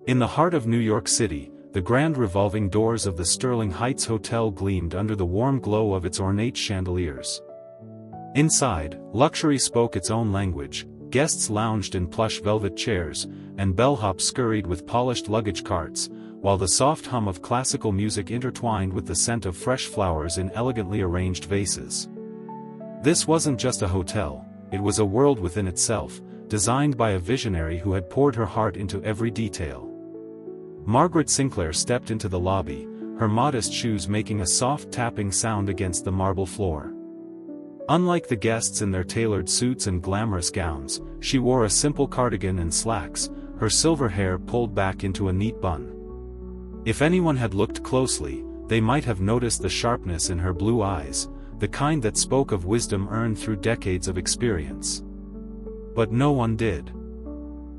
In the heart of New York City, the grand revolving doors of the Sterling Heights Hotel gleamed under the warm glow of its ornate chandeliers. Inside, luxury spoke its own language, guests lounged in plush velvet chairs, and bellhops scurried with polished luggage carts, while the soft hum of classical music intertwined with the scent of fresh flowers in elegantly arranged vases. This wasn't just a hotel, it was a world within itself, designed by a visionary who had poured her heart into every detail. Margaret Sinclair stepped into the lobby, her modest shoes making a soft tapping sound against the marble floor. Unlike the guests in their tailored suits and glamorous gowns, she wore a simple cardigan and slacks, her silver hair pulled back into a neat bun. If anyone had looked closely, they might have noticed the sharpness in her blue eyes, the kind that spoke of wisdom earned through decades of experience. But no one did.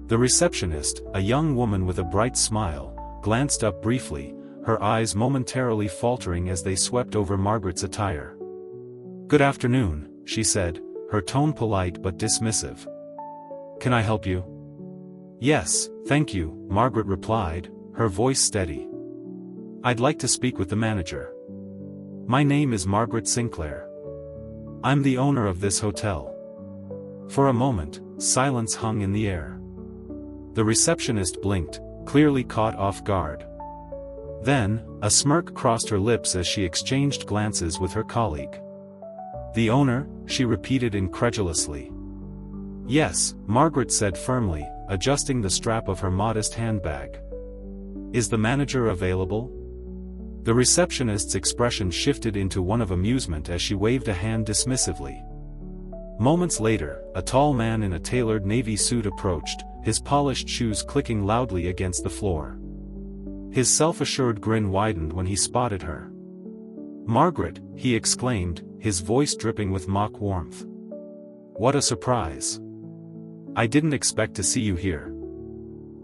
The receptionist, a young woman with a bright smile, glanced up briefly, her eyes momentarily faltering as they swept over Margaret's attire. "Good afternoon," she said, her tone polite but dismissive. "Can I help you?" "Yes, thank you," Margaret replied, her voice steady. "I'd like to speak with the manager. My name is Margaret Sinclair. I'm the owner of this hotel." For a moment, silence hung in the air. The receptionist blinked, clearly caught off guard. Then, a smirk crossed her lips as she exchanged glances with her colleague. "The owner?" she repeated incredulously. "Yes," Margaret said firmly, adjusting the strap of her modest handbag. "Is the manager available?" The receptionist's expression shifted into one of amusement as she waved a hand dismissively. Moments later, a tall man in a tailored navy suit approached, his polished shoes clicking loudly against the floor. His self-assured grin widened when he spotted her. "Margaret," he exclaimed, his voice dripping with mock warmth. "What a surprise. I didn't expect to see you here."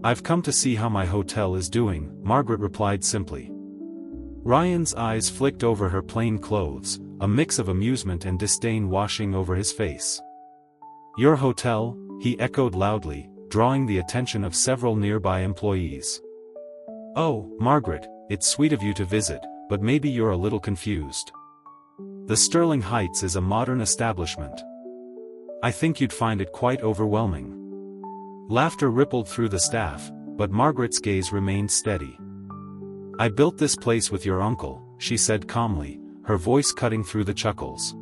"I've come to see how my hotel is doing," Margaret replied simply. Ryan's eyes flicked over her plain clothes, a mix of amusement and disdain washing over his face. "Your hotel?" he echoed loudly, drawing the attention of several nearby employees. "Oh, Margaret, it's sweet of you to visit, but maybe you're a little confused. The Sterling Heights is a modern establishment. I think you'd find it quite overwhelming." Laughter rippled through the staff, but Margaret's gaze remained steady. "I built this place with your uncle," she said calmly, her voice cutting through the chuckles.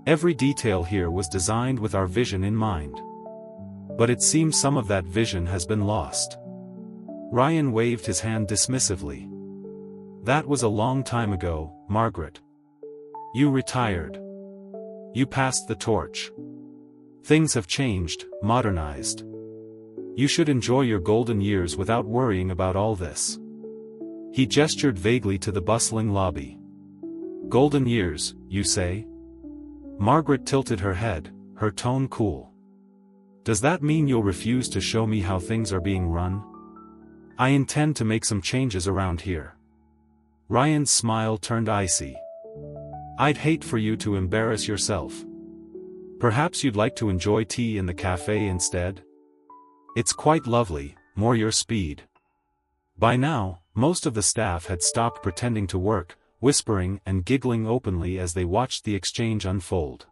"Every detail here was designed with our vision in mind. But it seems some of that vision has been lost." Ryan waved his hand dismissively. "That was a long time ago, Margaret. You retired. You passed the torch. Things have changed, modernized. You should enjoy your golden years without worrying about all this." He gestured vaguely to the bustling lobby. "Golden years, you say?" Margaret tilted her head, her tone cool. "Does that mean you'll refuse to show me how things are being run? I intend to make some changes around here." Ryan's smile turned icy. "I'd hate for you to embarrass yourself. Perhaps you'd like to enjoy tea in the cafe instead? It's quite lovely, more your speed." By now, most of the staff had stopped pretending to work, whispering and giggling openly as they watched the exchange unfold.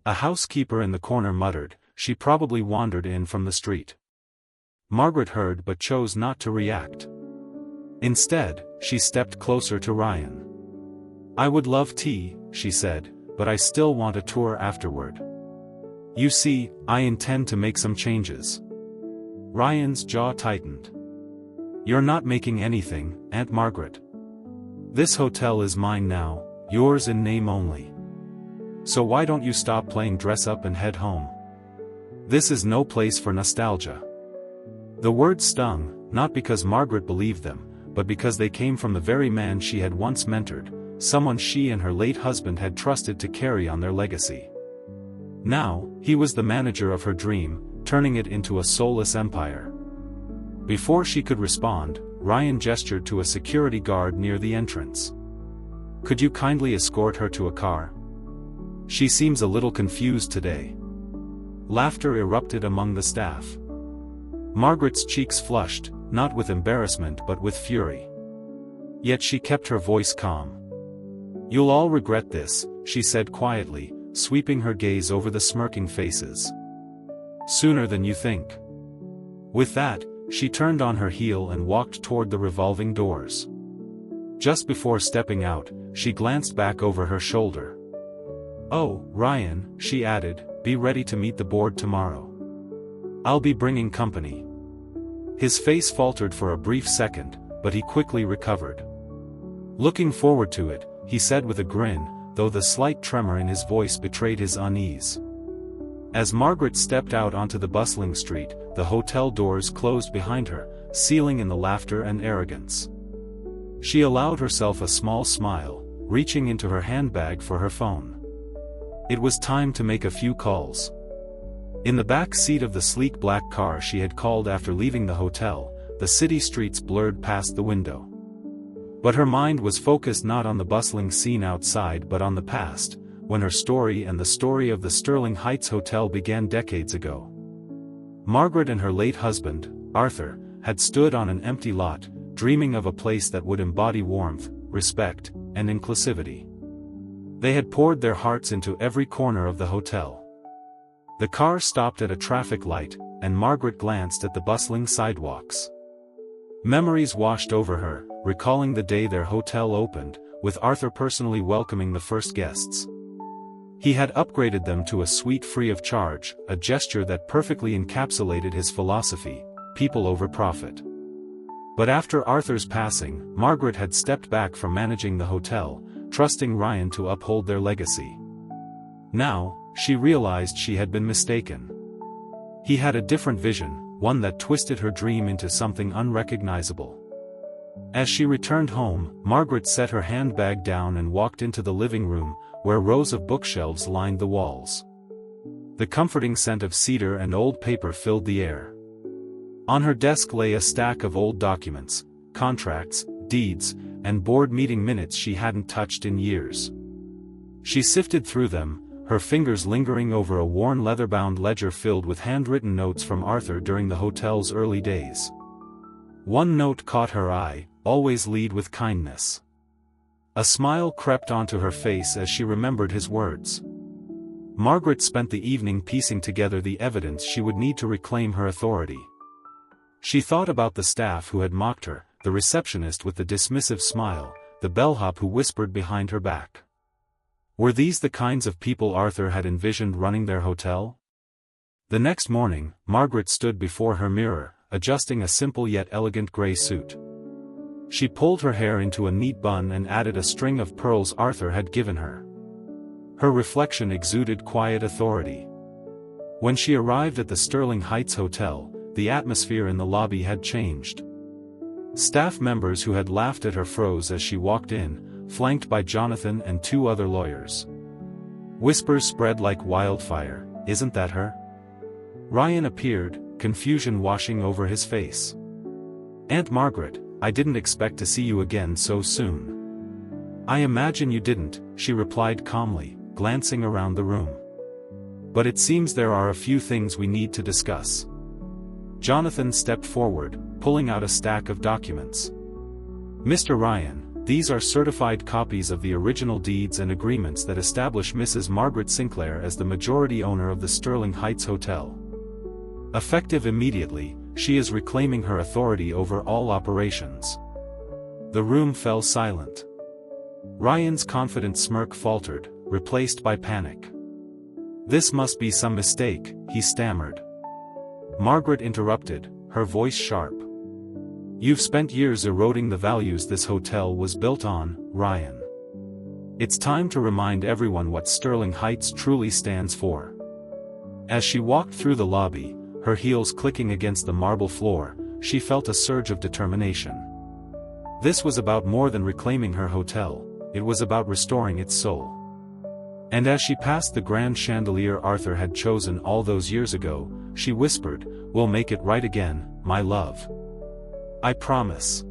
A housekeeper in the corner muttered, "She probably wandered in from the street." Margaret heard but chose not to react. Instead, she stepped closer to Ryan. "I would love tea," she said, "but I still want a tour afterward. You see, I intend to make some changes." Ryan's jaw tightened. "You're not making anything, Aunt Margaret. This hotel is mine now, yours in name only. So why don't you stop playing dress-up and head home? This is no place for nostalgia." The words stung, not because Margaret believed them, but because they came from the very man she had once mentored, someone she and her late husband had trusted to carry on their legacy. Now, he was the manager of her dream, turning it into a soulless empire. Before she could respond, Ryan gestured to a security guard near the entrance. "Could you kindly escort her to a car? She seems a little confused today." Laughter erupted among the staff. Margaret's cheeks flushed, not with embarrassment but with fury. Yet she kept her voice calm. "You'll all regret this," she said quietly, sweeping her gaze over the smirking faces. "Sooner than you think." With that, she turned on her heel and walked toward the revolving doors. Just before stepping out, she glanced back over her shoulder. "Oh, Ryan," she added, "be ready to meet the board tomorrow. I'll be bringing company." His face faltered for a brief second, but he quickly recovered. "Looking forward to it," he said with a grin, though the slight tremor in his voice betrayed his unease. As Margaret stepped out onto the bustling street, the hotel doors closed behind her, sealing in the laughter and arrogance. She allowed herself a small smile, reaching into her handbag for her phone. It was time to make a few calls. In the back seat of the sleek black car she had called after leaving the hotel, the city streets blurred past the window. But her mind was focused not on the bustling scene outside but on the past, when her story and the story of the Sterling Heights Hotel began decades ago. Margaret and her late husband, Arthur, had stood on an empty lot, dreaming of a place that would embody warmth, respect, and inclusivity. They had poured their hearts into every corner of the hotel. The car stopped at a traffic light, and Margaret glanced at the bustling sidewalks. Memories washed over her, recalling the day their hotel opened, with Arthur personally welcoming the first guests. He had upgraded them to a suite free of charge, a gesture that perfectly encapsulated his philosophy: people over profit. But after Arthur's passing, Margaret had stepped back from managing the hotel, trusting Ryan to uphold their legacy. Now, she realized she had been mistaken. He had a different vision, one that twisted her dream into something unrecognizable. As she returned home, Margaret set her handbag down and walked into the living room, where rows of bookshelves lined the walls. The comforting scent of cedar and old paper filled the air. On her desk lay a stack of old documents, contracts, deeds, and board meeting minutes she hadn't touched in years. She sifted through them, her fingers lingering over a worn leather-bound ledger filled with handwritten notes from Arthur during the hotel's early days. One note caught her eye: "Always lead with kindness." A smile crept onto her face as she remembered his words. Margaret spent the evening piecing together the evidence she would need to reclaim her authority. She thought about the staff who had mocked her, the receptionist with the dismissive smile, the bellhop who whispered behind her back. Were these the kinds of people Arthur had envisioned running their hotel? The next morning, Margaret stood before her mirror, adjusting a simple yet elegant gray suit. She pulled her hair into a neat bun and added a string of pearls Arthur had given her. Her reflection exuded quiet authority. When she arrived at the Sterling Heights Hotel, the atmosphere in the lobby had changed. Staff members who had laughed at her froze as she walked in, flanked by Jonathan and two other lawyers. Whispers spread like wildfire: "Isn't that her?" Ryan appeared, confusion washing over his face. "Aunt Margaret, I didn't expect to see you again so soon." "I imagine you didn't," she replied calmly, glancing around the room. "But it seems there are a few things we need to discuss." Jonathan stepped forward, pulling out a stack of documents. "Mr. Ryan, these are certified copies of the original deeds and agreements that establish Mrs. Margaret Sinclair as the majority owner of the Sterling Heights Hotel. Effective immediately, she is reclaiming her authority over all operations." The room fell silent. Ryan's confident smirk faltered, replaced by panic. "This must be some mistake," he stammered. Margaret interrupted, her voice sharp. "You've spent years eroding the values this hotel was built on, Ryan. It's time to remind everyone what Sterling Heights truly stands for." As she walked through the lobby, her heels clicking against the marble floor, she felt a surge of determination. This was about more than reclaiming her hotel, it was about restoring its soul. And as she passed the grand chandelier Arthur had chosen all those years ago, she whispered, "We'll make it right again, my love. I promise."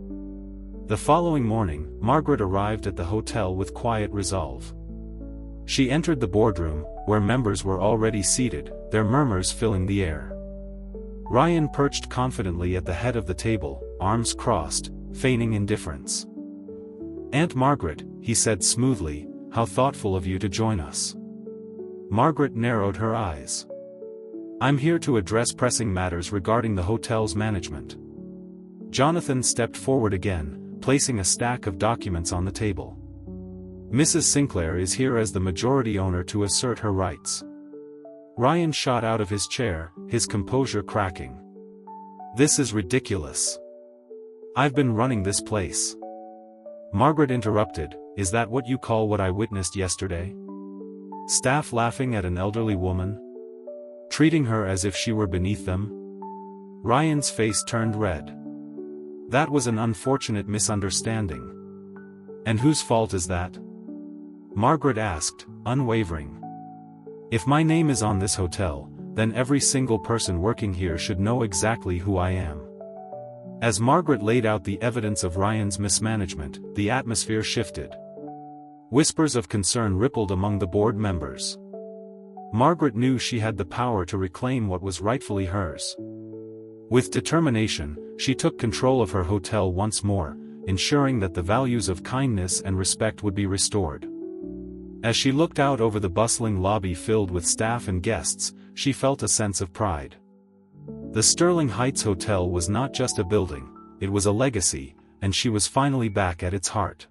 The following morning, Margaret arrived at the hotel with quiet resolve. She entered the boardroom, where members were already seated, their murmurs filling the air. Ryan perched confidently at the head of the table, arms crossed, feigning indifference. "Aunt Margaret," he said smoothly, "how thoughtful of you to join us." Margaret narrowed her eyes. "I'm here to address pressing matters regarding the hotel's management." Jonathan stepped forward again, placing a stack of documents on the table. "Mrs. Sinclair is here as the majority owner to assert her rights." Ryan shot out of his chair, his composure cracking. "This is ridiculous. I've been running this place." Margaret interrupted, "Is that what you call what I witnessed yesterday? Staff laughing at an elderly woman? Treating her as if she were beneath them?" Ryan's face turned red. "That was an unfortunate misunderstanding." "And whose fault is that?" Margaret asked, unwavering. "If my name is on this hotel, then every single person working here should know exactly who I am." As Margaret laid out the evidence of Ryan's mismanagement, the atmosphere shifted. Whispers of concern rippled among the board members. Margaret knew she had the power to reclaim what was rightfully hers. With determination, she took control of her hotel once more, ensuring that the values of kindness and respect would be restored. As she looked out over the bustling lobby filled with staff and guests, she felt a sense of pride. The Sterling Heights Hotel was not just a building, it was a legacy, and she was finally back at its heart.